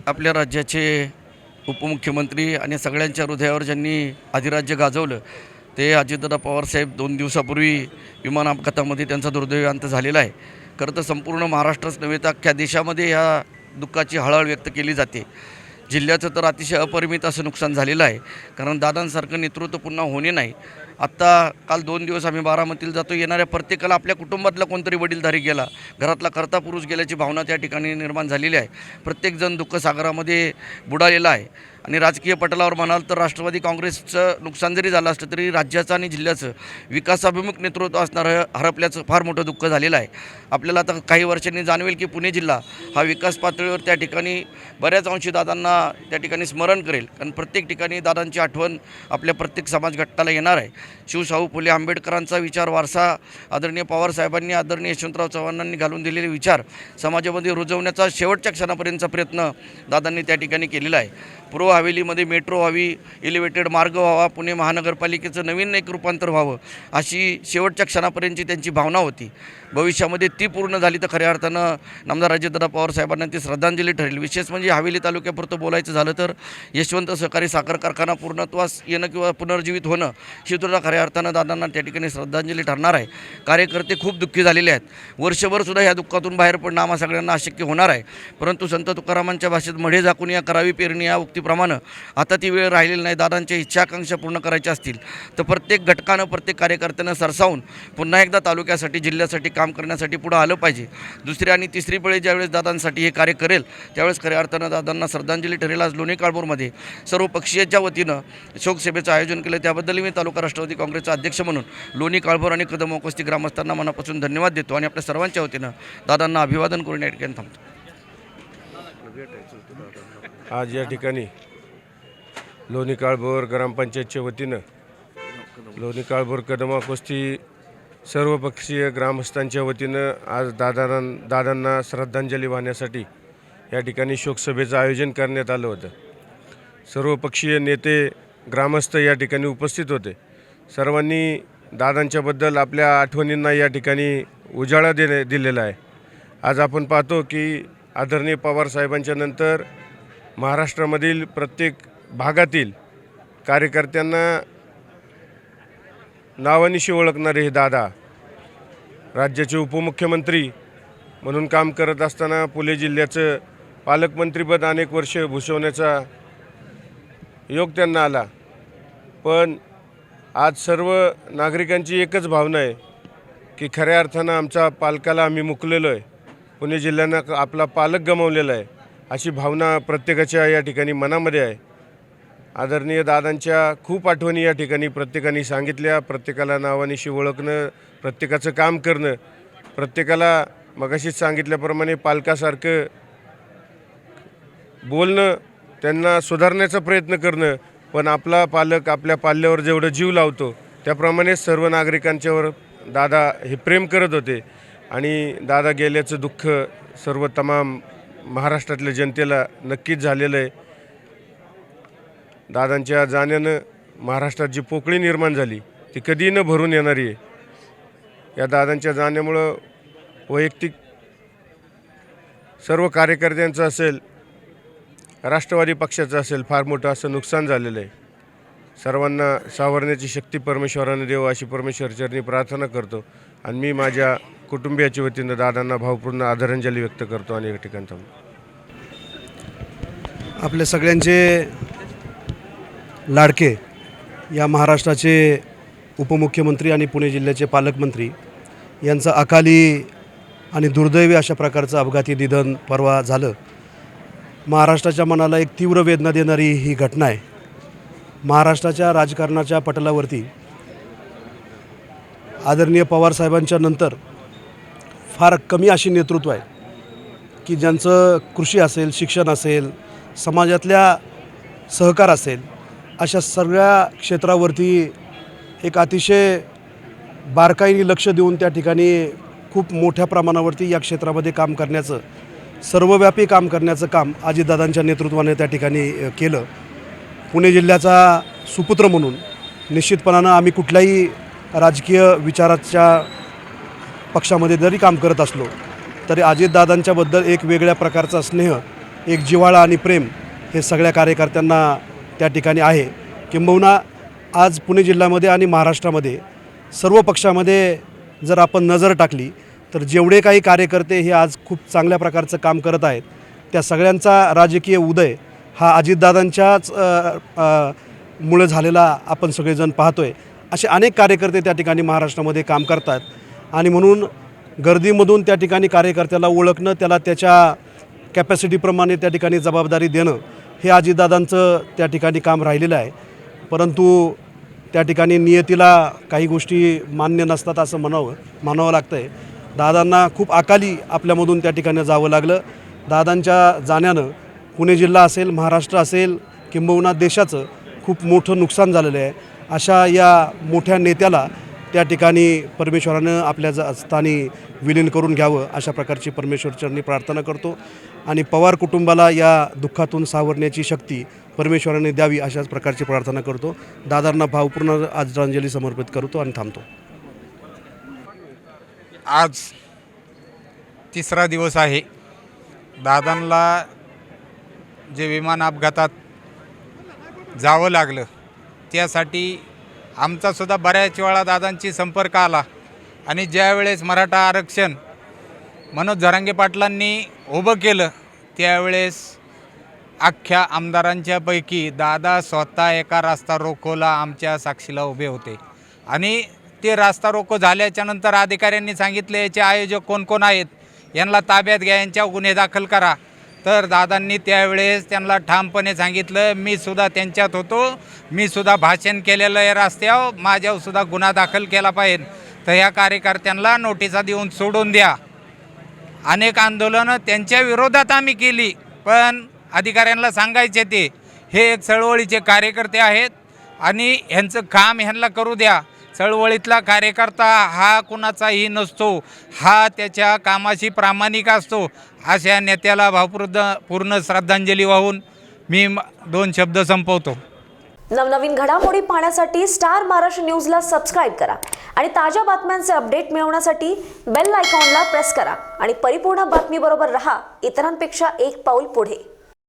आपल्या राज्याचे उपमुख्यमंत्री आणि सगळ्यांच्या हृदयावर ज्यांनी अधिराज्य गाजवलं ते अजितदादा पवारसाहेब 2 दिवसापूर्वी विमान अपघातामध्ये त्यांचा दुर्दैवी अंत झालेला आहे. खरं तर संपूर्ण महाराष्ट्रच नव्हे तर अख्ख्या देशामध्ये ह्या दुःखाची हळहळ व्यक्त केली जाते. जिल्ह्याचं तर अतिशय अपरिमित असं नुकसान झालेलं आहे, कारण दादांसारखं नेतृत्व पुन्हा होणे नाही. काल 2 दिवस आम्ही बारामतीला जातो, येणाऱ्या प्रत्येकाला आपल्या कुटुंबातला कोणतरी वडीलधारी गेला, घरातला कर्ता पुरुष गेल्याची भावना त्या ठिकाणी निर्माण झालेली आहे. प्रत्येकजण दुःखसागरामध्ये बुडालेला आहे. आणि राजकीय पटलावर म्हणाल तर राष्ट्रवादी काँग्रेसचं नुकसान जरी झालं असलं तरी राज्याचं आणि जिल्ह्याचं विकासाभिमुख नेतृत्व असणारं हरपल्याचं फार मोठं दुःख झालेलं आहे. आपल्याला आता काही वर्षांनी जाणवेल की पुणे जिल्हा हा विकास पातळीवर त्या ठिकाणी बऱ्याच अंशी दादांना त्या ठिकाणी स्मरण करेल, कारण प्रत्येक ठिकाणी दादांची आठवण आपल्या प्रत्येक समाज घटकाला येणार आहे. शिवशाहू फुले आंबेडकरांचा विचार वारसा आदरणीय पवारसाहेबांनी, आदरणीय यशवंतराव चव्हाणांनी घालून दिलेले विचार समाजामध्ये रुजवण्याचा शेवटच्या क्षणापर्यंतचा प्रयत्न दादांनी त्या ठिकाणी केलेला आहे. पूर्व हवेलीमध्ये मेट्रो व्हावी, एलिव्हेटेड मार्ग व्हावा, पुणे महानगरपालिकेचं नवीन एक रूपांतर व्हावं अशी शेवटच्या क्षणापर्यंतची त्यांची भावना होती. भविष्यामध्ये ती पूर्ण झाली तर खऱ्या अर्थानं नामदार अजितदादा पवारसाहेबांना ती श्रद्धांजली ठरेल. विशेष म्हणजे हवेली तालुक्यापुरतं बोलायचं झालं तर यशवंत सहकारी साखर कारखाना पूर्णत्वास येणं किंवा पुनर्जीवित होणं ही सुद्धा खऱ्या अर्थानं दादांना त्या ठिकाणी श्रद्धांजली ठरणार आहे. कार्यकर्ते खूप दुःखी झालेले आहेत. वर्षभरसुद्धा ह्या दुःखातून बाहेर पडणं आम्हा सगळ्यांना अशक्य होणार आहे. परंतु संत तुकारामांच्या भाषेत मढे झाकून या करावी पेरणी या उक्तीप्रमाणे आता ती वेळ राहिलेली नाही. दादांच्या इच्छाकांक्षा पूर्ण करायच्या असतील तर प्रत्येक घटकानं, प्रत्येक कार्यकर्त्यानं सरसावून पुन्हा एकदा तालुक्यासाठी, जिल्ह्यासाठी काम करण्यासाठी पुढं आलं पाहिजे. दुसरी आणि तिसरी वेळी ज्यावेळेस दादांसाठी हे कार्य करेल त्यावेळेस खऱ्या अर्थानं दादांना श्रद्धांजली ठरेल. आज लोणी काळभोरमध्ये सर्व पक्षीयांच्या वतीनं शोकसभेचं आयोजन केलं, त्याबद्दल मी तालुका राष्ट्रवादी काँग्रेसचा अध्यक्ष म्हणून लोणी काळभोर आणि कदम उपस्थित ग्रामस्थांना मनापासून धन्यवाद देतो आणि आपल्या सर्वांच्या वतीनं दादांना अभिवादन करून या ठिकाणी थांबतो. आज या ठिकाणी लोणी काळभोर ग्रामपंचायतच्या वतीनं लोणी काळभोर कदमाकोस्ती सर्वपक्षीय ग्रामस्थांच्या वतीनं आज दादांना श्रद्धांजली वाहण्यासाठी या ठिकाणी शोकसभेचं आयोजन करण्यात आलं होतं. सर्वपक्षीय नेते, ग्रामस्थ या ठिकाणी उपस्थित होते. सर्वांनी दादांच्याबद्दल आपल्या आठवणींना या ठिकाणी उजाळा दिलेला आहे. आज आपण पाहतो की आदरणीय पवारसाहेबांच्या नंतर महाराष्ट्रामधील प्रत्येक भागातील कार्यकर्त्यांना नावानिशी ओळखणारे हे दादा राज्याचे उपमुख्यमंत्री म्हणून काम करत असताना पुणे जिल्ह्याचं पालकमंत्रीपद अनेक वर्ष भूषवण्याचा योग त्यांना आला. पण आज सर्व नागरिकांची एकच भावना आहे की खऱ्या अर्थानं आमच्या पालकाला आम्ही मुकलेलो आहे, पुणे जिल्ह्यानं आपला पालक गमावलेला आहे अशी भावना प्रत्येकाच्या या ठिकाणी मनामध्ये आहे. आदरणीय दादांच्या खूप आठवणी या ठिकाणी प्रत्येकाने सांगितल्या. प्रत्येकाला नावानिशी ओळखणं, प्रत्येकाचं काम करणं, प्रत्येकाला मगाशीच सांगितल्याप्रमाणे पालकासारखं बोलणं, त्यांना सुधारण्याचा प्रयत्न करणं. पण आपला पालक आपल्या पाल्यावर जेवढं जीव लावतो त्याप्रमाणे सर्व नागरिकांच्यावर दादा हे प्रेम करत होते. आणि दादा गेल्याचं दुःख सर्व तमाम महाराष्ट्रातल्या जनतेला नक्कीच झालेलं आहे. दादांच्या जाण्यानं महाराष्ट्रात जी पोकळी निर्माण झाली ती कधीही न भरून येणारी आहे. या दादांच्या जाण्यामुळं वैयक्तिक सर्व कार्यकर्त्यांचं असेल, राष्ट्रवादी पक्षाचं असेल, फार मोठं असं नुकसान झालेलं आहे. सर्वांना सावरण्याची शक्ती परमेश्वरानं देव अशी परमेश्वरचरणी प्रार्थना करतो. आणि मी माझ्या कुटुंबियाच्या वतीनं दादांना भावपूर्ण आदरांजली व्यक्त करतो आणि एक ठिकाण थांबतो. आपल्या सगळ्यांचे लाडके या महाराष्ट्राचे उपमुख्यमंत्री आणि पुणे जिल्ह्याचे पालकमंत्री यांचं अकाली आणि दुर्दैवी अशा प्रकारचं अपघाती निधन परवा झालं. महाराष्ट्राच्या मनाला एक तीव्र वेदना देणारी ही घटना आहे. महाराष्ट्राच्या राजकारणाच्या पटलावरती आदरणीय पवारसाहेबांच्या नंतर फार कमी अशी नेतृत्व आहे की ज्यांचं कृषी असेल, शिक्षण असेल, समाजातल्या सहकार असेल, अशा सगळ्या क्षेत्रावरती एक अतिशय बारकाईने लक्ष देऊन त्या ठिकाणी खूप मोठ्या प्रमाणावरती या क्षेत्रामध्ये काम करण्याचं, सर्वव्यापी काम करण्याचं काम अजितदादांच्या नेतृत्वाने त्या ठिकाणी केलं. पुणे जिल्ह्याचा सुपुत्र म्हणून निश्चितपणानं आम्ही कुठल्याही राजकीय विचाराच्या पक्षामध्ये जरी काम करत असलो तरी अजितदादांच्याबद्दल एक वेगळ्या प्रकारचा स्नेह एक जिव्हाळा आणि प्रेम हे सगळ्या कार्यकर्त्यांना त्या ठिकाणी आहे. किंबहुना आज पुणे जिल्ह्यामध्ये आणि महाराष्ट्रामध्ये सर्व पक्षामध्ये जर आपण नजर टाकली तर जेवढे काही कार्यकर्ते हे आज खूप चांगल्या प्रकारचं काम करत आहेत, त्या सगळ्यांचा राजकीय उदय हा अजितदादांच्याच मुळे झालेला आपण सगळेजण पाहतो आहे. असे अनेक कार्यकर्ते त्या ठिकाणी महाराष्ट्रामध्ये काम करतात आणि म्हणून गर्दीमधून त्या ठिकाणी कार्यकर्त्याला ओळखणं, त्याला त्याच्या कॅपॅसिटीप्रमाणे त्या ठिकाणी जबाबदारी देणं हे अजितदादांचं त्या ठिकाणी काम राहिलेलं आहे. परंतु त्या ठिकाणी नियतीला काही गोष्टी मान्य नसतात असं म्हणावं लागतं आहे. दादांना खूप अकाली आपल्यामधून त्या ठिकाणी जावं लागलं. दादांच्या जाण्यानं पुणे जिल्हा असेल, महाराष्ट्र असेल, किंबहुना देशाचं खूप मोठं नुकसान झालेलं आहे. अशा या मोठ्या नेत्याला त्या ठिकाणी परमेश्वरानं आपल्या स्थानी विलीन करून घ्यावं अशा प्रकारची परमेश्वरचरणी प्रार्थना करतो आणि पवार कुटुंबाला या दुःखातून सावरण्याची शक्ती परमेश्वराने द्यावी अशाच प्रकारची प्रार्थना करतो. दादांना भावपूर्ण आदरांजली समर्पित करतो आणि थांबतो. आज तिसरा दिवस आहे. दादांना जे विमान अपघातात जावं लागलं त्यासाठी आमचासुद्धा बऱ्याच वेळा दादांची संपर्क आला आणि ज्यावेळेस मराठा आरक्षण मनोज जरांगे पाटलांनी उभं केलं त्यावेळेस अख्ख्या आमदारांच्यापैकी दादा स्वतः एका रास्ता रोकोला आमच्या साक्षीला उभे होते आणि ते रास्ता रोको झाल्याच्यानंतर अधिकाऱ्यांनी सांगितले याचे आयोजक कोण कोण आहेत, यांना ताब्यात घ्या, यांच्या गुन्हे दाखल करा. तर दादांनी त्यावेळेस त्यांना ठामपणे सांगितलं मी सुद्धा त्यांच्यात होतो, मी सुद्धा भाषण केलेलं आहे रस्त्यावर, माझ्यावर सुद्धा गुन्हा दाखल केला पाहिजे. तर ह्या कार्यकर्त्यांना नोटिसा देऊन सोडून द्या. अनेक आंदोलनं त्यांच्या विरोधात आम्ही केली, पण अधिकाऱ्यांना सांगायचे ते हे एक चळवळीचे कार्यकर्ते आहेत आणि ह्यांचं काम ह्यांना करू द्या. चळवळीतला कार्यकर्ता हा कुणाचाही नसतो, हा त्याच्या कामाशी प्रामाणिक असतो. अशा नेत्याला भावपूर्ण श्रद्धांजली वाहून मी 2 शब्द संपवतो. नवनवीन घडामोडी पाहण्यासाठी स्टार महाराष्ट्र न्यूजला सबस्क्राईब करा आणि ताज्या बातम्यांचे अपडेट मिळवण्यासाठी बेल आयकॉनला प्रेस करा आणि परिपूर्ण बातमीबरोबर रहा, इतरांपेक्षा एक पाऊल पुढे.